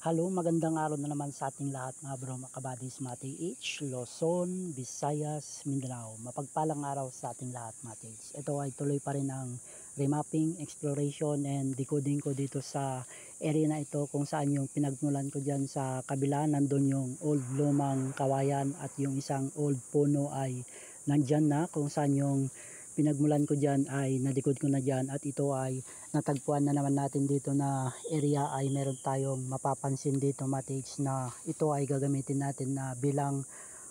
Hello, magandang araw na naman sa ating lahat mga bro, mga kabadis, mga TH, Luzon, Visayas, Mindanao. Mapagpalang araw sa ating lahat mga TH. Ito ay tuloy pa rin ang remapping, exploration, and decoding ko dito sa area na ito kung saan yung pinagmulan ko dyan sa kabila. Nandun yung old lumang kawayan at yung isang old puno ay nandyan na kung saan yung pinagmulan ko dyan ay nadikod ko na dyan, at ito ay natagpuan na naman natin dito na area. Ay meron tayong mapapansin dito matage na ito ay gagamitin natin na bilang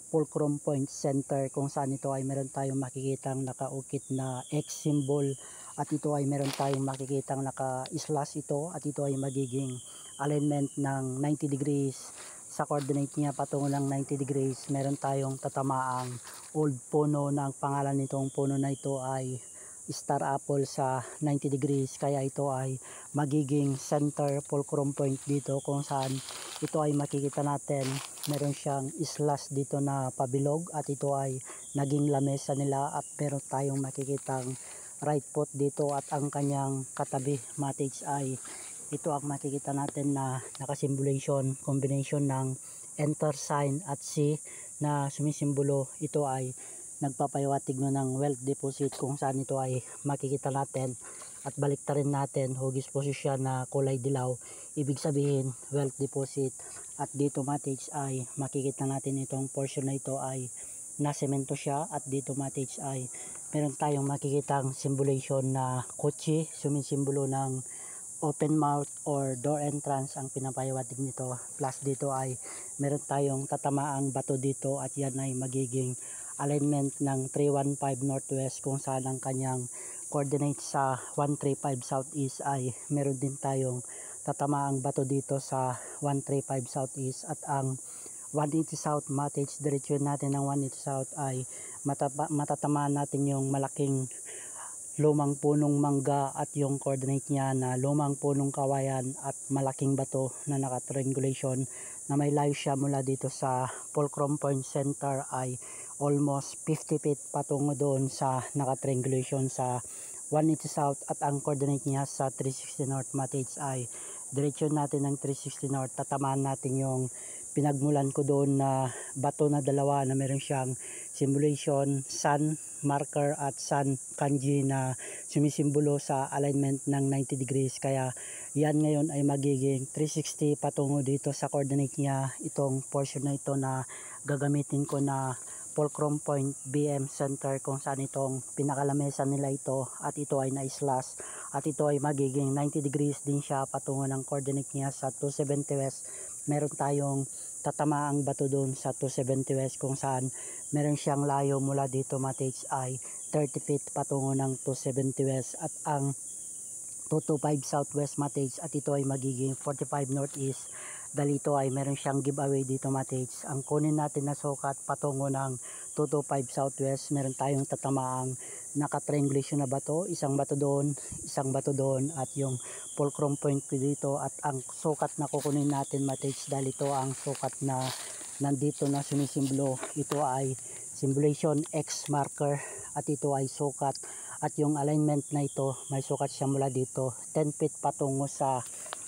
fulcrum point center, kung saan ito ay meron tayong makikitang nakaukit na X symbol, at ito ay meron tayong makikitang naka-slash ito, at ito ay magiging alignment ng 90 degrees sa coordinate niya patungo ng 90 degrees. Meron tayong tatamaang old puno na ang pangalan nitong puno na ito ay star apple sa 90 degrees, kaya ito ay magiging center fulcrum point dito, kung saan ito ay makikita natin meron siyang slash dito na pabilog, at ito ay naging lamesa nila, at meron tayong makikitang right foot dito, at ang kanyang katabi matage ay ito ang makikita natin na nakasimulation combination ng enter sign at C na sumisimbolo. Ito ay nagpapahiwatig no ng wealth deposit, kung saan ito ay makikita natin, at baliktarin natin hugis position na kulay dilaw, ibig sabihin wealth deposit. At dito matage ay makikita natin itong portion na ito ay nasemento siya, at dito matage ay meron tayong makikitang simulation na kotse, sumisimbolo ng open mouth or door entrance ang pinapahiwatig nito. Plus dito ay meron tayong tatamaang bato dito, at yan ay magiging alignment ng 315 northwest, kung saan ang kanyang coordinate sa 135 southeast ay meron din tayong tatamaang bato dito sa 135 southeast. At ang 180 south matage, diretsyon natin ng 180 south ay matatamaan natin yung malaking lumang punong mangga, at yung coordinate niya na lumang punong kawayan at malaking bato na naka-triangulation na may layo siya mula dito sa fulcrum point center ay almost 50 feet patungo doon sa naka-triangulation sa 180 south. At ang coordinate niya sa 360 north matage ay diretsyon natin ng 360 north, tatamaan natin yung pinagmulan ko doon na bato na dalawa na meron siyang simulation sun marker at sun kanji na sumisimbolo sa alignment ng 90 degrees, kaya yan ngayon ay magiging 360 patungo dito sa coordinate niya, itong portion na ito na gagamitin ko na fulcrum point BM center, kung saan itong pinakalamesa nila ito, at ito ay na-slash, at ito ay magiging 90 degrees din siya patungo ng coordinate niya sa 270 west. Meron tayong tatamaang bato doon sa 270 west, kung saan meron siyang layo mula dito matage ay 30 feet patungo ng 270 west, at ang 225 southwest matage, at ito ay magiging 45 northeast. Dahil ito ay meron siyang giveaway dito matage, ang kunin natin na sukat patungo ng 225 southwest, meron tayong tatamaang naka-triangulation na bato, isang bato doon, at yung fulcrum point dito, at ang sukat na kukunin natin matage, dahil ito ang sukat na nandito na sumisimbolo, ito ay simulation X marker, at ito ay sukat, at yung alignment na ito may sukat siya mula dito 10 feet patungo sa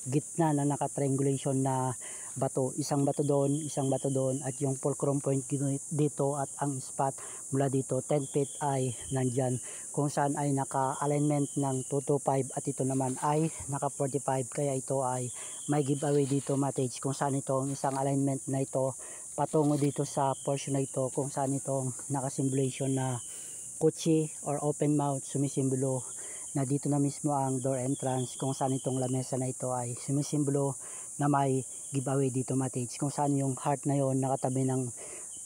gitna na naka-triangulation na bato, isang bato doon, at yung fulcrum point dito, at ang spot mula dito 10 feet ay nandyan, kung saan ay naka-alignment ng 225, at ito naman ay naka-45, kaya ito ay may giveaway dito matage, kung saan itong isang alignment na ito patungo dito sa portion na ito, kung saan itong naka-simulation na kotse or open mouth sumisimbolo na dito na mismo ang door entrance, kung saan itong lamesa na ito ay sumisimbolo na may giveaway dito matage, kung saan yung heart na yon nakatabi ng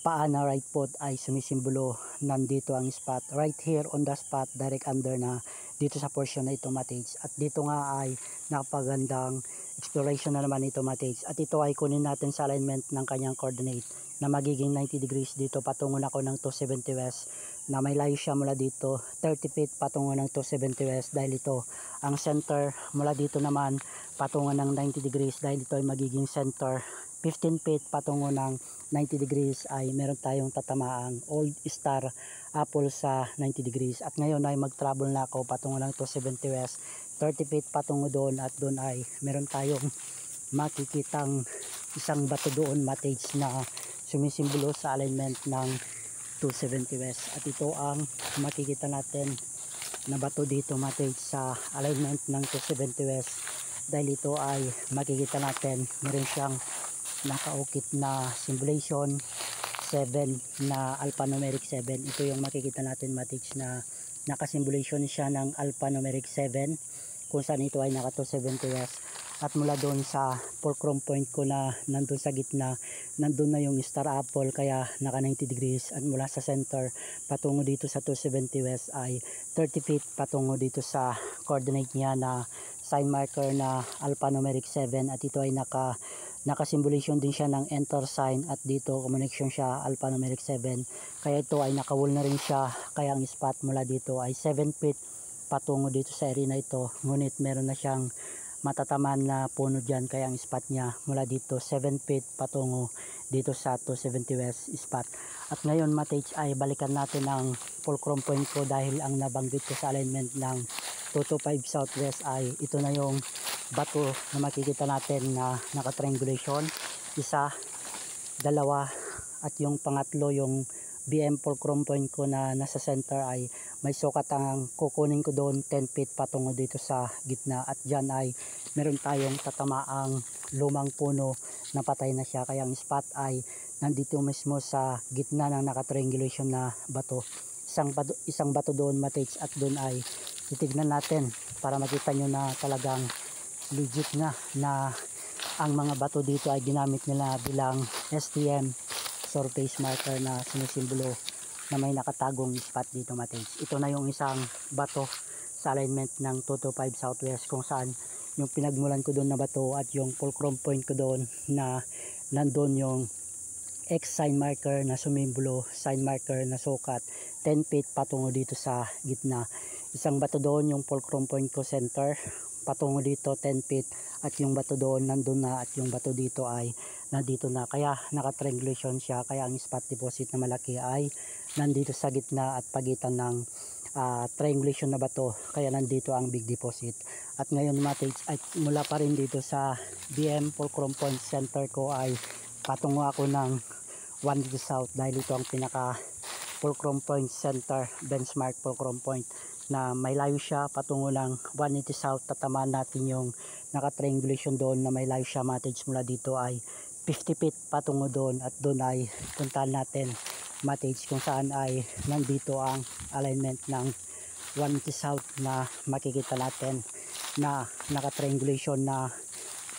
paa na right foot ay sumisimbolo nandito ang spot right here on the spot, direct under na dito sa portion na ito matage. At dito nga ay napagandang exploration na naman ito matage, at ito ay kunin natin sa alignment ng kanyang coordinate na magiging 90 degrees dito patungo na ako ng 270 west, na may layo siya mula dito 30 feet patungo ng 270 west, dahil ito ang center mula dito naman patungo ng 90 degrees, dahil ito ay magiging center 15 feet patungo ng 90 degrees ay meron tayong tatamaang old star apple sa 90 degrees. At ngayon ay mag-travel na ako patungo ng 270 west, 30 feet patungo doon, at doon ay meron tayong makikitang isang bato doon matage na sumisimbolo sa alignment ng 270 west, at ito ang makikita natin na bato dito matage sa alignment ng 270 west, dahil ito ay makikita natin meron siyang nakaukit na symbolization 7 na alphanumeric 7. Ito yung makikita natin matage na nakasimbolation siya ng alphanumeric 7, kung saan ito ay naka 270 west. At mula doon sa fulcrum point ko na nandun sa gitna, nandun na yung star apple, kaya naka 90 degrees. At mula sa center patungo dito sa 270 west ay 30 feet patungo dito sa coordinate niya na sign marker na alphanumeric 7. At ito ay naka-symbolization din siya ng enter sign, at dito connection siya alphanumeric 7. Kaya ito ay naka-wall na rin siya, kaya ang spot mula dito ay 7 feet patungo dito sa area na ito. Ngunit meron na siyang matataman na puno dyan, kaya ang spot niya mula dito 7 feet patungo dito sa 270 west spot. At ngayon matage ay balikan natin ang fulcrum point ko, dahil ang nabanggit ko sa alignment ng 225 southwest ay ito na yung bato na makikita natin na naka-triangulation, isa, dalawa, at yung pangatlo yung BM fulcrum point ko na nasa center ay may sukat ang kukunin ko doon 10 feet patungo dito sa gitna. At dyan ay meron tayong tatamaang lumang puno na patay na siya, kaya ang spot ay nandito mismo sa gitna ng naka-triangulation na bato. Isang bato doon matage, at doon ay titignan natin para makita nyo na talagang legit nga na ang mga bato dito ay ginamit nila bilang STM surface marker na sinisimbolo na may nakatagong spot dito matage. Ito na yung isang bato sa alignment ng 225 southwest, kung saan yung pinagmulan ko doon na bato at yung fulcrum point ko doon na nandun yung X sign marker na sumimbolo, sign marker na sukat 10 feet patungo dito sa gitna. Isang bato doon yung fulcrum point ko center patungo dito 10 feet, at yung bato doon nandun na, at yung bato dito ay nandito na, kaya naka-triangulation siya. Kaya ang spot deposit na malaki ay nandito sa gitna at pagitan ng triangulation na bato, kaya nandito ang big deposit. At ngayon matage ay mula pa rin dito sa BM fulcrum point center ko ay patungo ako ng 1 south, dahil ito ang pinaka fulcrum point center benchmark fulcrum point na may layo siya patungo ng 180 south. Tatamaan natin yung naka-triangulation doon na may layo siya matage mula dito ay 50 feet patungo doon, at doon ay puntahan natin matage kung saan ay nandito ang alignment ng 180 south na makikita natin na naka-triangulation na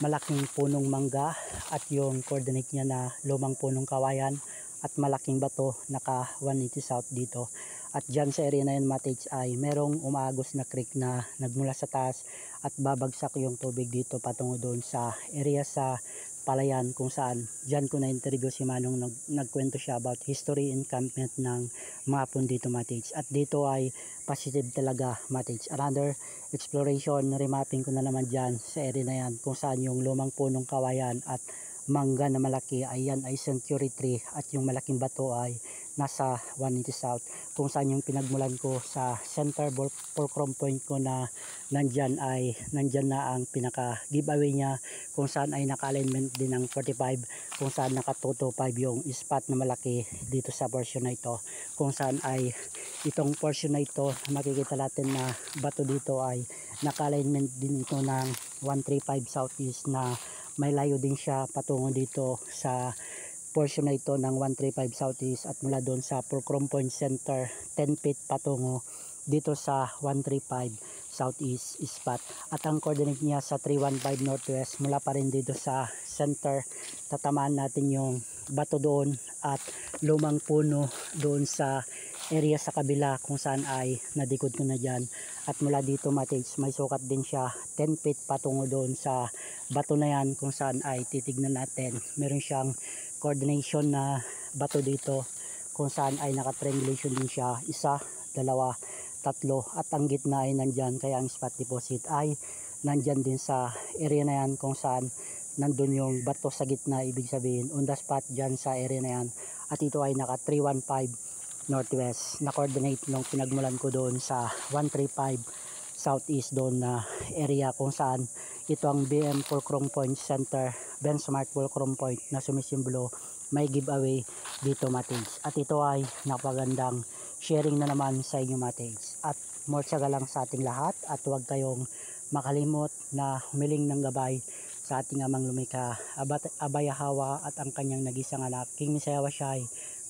malaking punong mangga, at yung coordinate niya na lumang punong kawayan at malaking bato naka 180 south dito. At dyan sa area na yun matage ay merong umaagos na creek na nagmula sa taas, at babagsak yung tubig dito patungo doon sa area sa Palayan, kung saan dyan ko na-interview si Manong, nagkwento siya about history encampment ng mga hapon dito matage. At dito ay positive talaga matage. Another exploration, remapping ko na naman dyan sa area na yan, kung saan yung lumang punong kawayan at mangga na malaki ay yan ay century tree, at yung malaking bato ay nasa 180 south, kung saan yung pinagmulan ko sa center fulcrum point ko na nandyan na ang pinaka giveaway niya, kung saan ay naka-alignment din ng 45, kung saan naka 225 yung spot na malaki dito sa portion na ito, kung saan ay itong portion na ito makikita natin na bato dito ay naka-alignment din ito ng 135 southeast na may layo din siya patungo dito sa portion na ito ng 135 southeast, at mula doon sa fulcrum point center 10 feet patungo dito sa 135 southeast spot. At ang coordinate niya sa 315 northwest, mula pa rin dito sa center tatamaan natin yung bato doon at lumang puno doon sa area sa kabila, kung saan ay nadikod ko na dyan. At mula dito matage may sukat din siya 10 feet patungo doon sa bato na yan, kung saan ay titignan natin meron siyang coordination na bato dito, kung saan ay naka-triangulation din siya, isa, dalawa, tatlo, at ang gitna ay nandyan, kaya ang spot deposit ay nandyan din sa area na yan, kung saan nandun yung bato sa gitna, ibig sabihin on the spot dyan sa area na yan. At ito ay naka 315 northwest na coordinate nung pinagmulan ko doon sa 135 southeast doon na area kung saan ito ang BM Fulcrum Point Center, Benchmark Fulcrum Point na sumisimbolo. May giveaway dito Matids. At ito ay napagandang sharing na naman sa inyo Matids. At more tsaga lang sa ating lahat at huwag kayong makalimot na humiling ng gabay sa ating amang lumikha, Abayahawa at ang kanyang nagisang anak, King Misayawa Shai,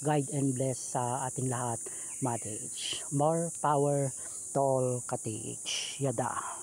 guide and bless sa ating lahat Matids. More power to all Katids. Yada.